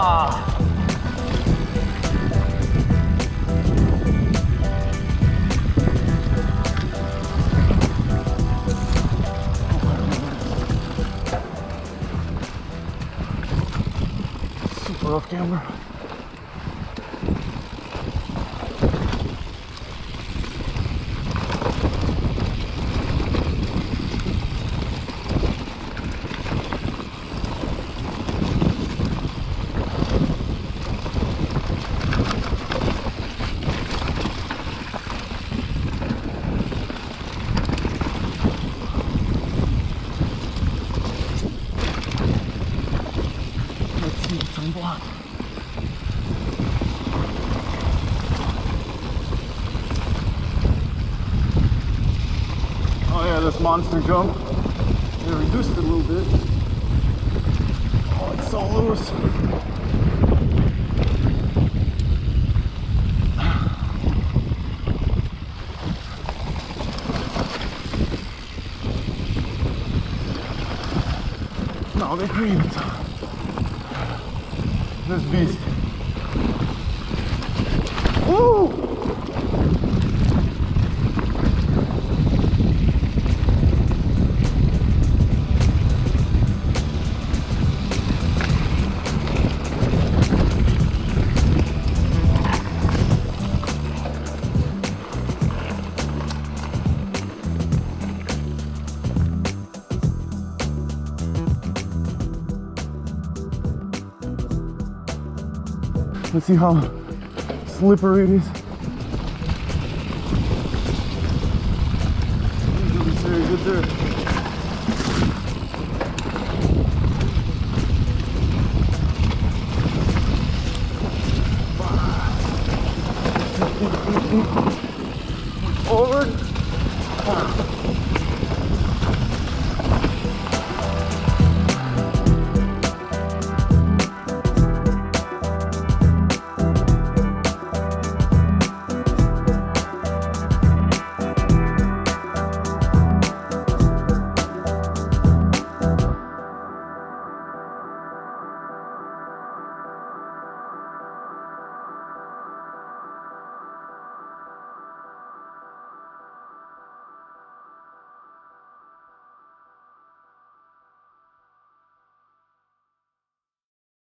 Super off camera. Let's see what's unblocked. Oh yeah, this monster jump. They reduced it a little bit. Oh, it's so loose. No, they creamed this beast. Woo! Let's see how slippery it is. It's very good there. Wow.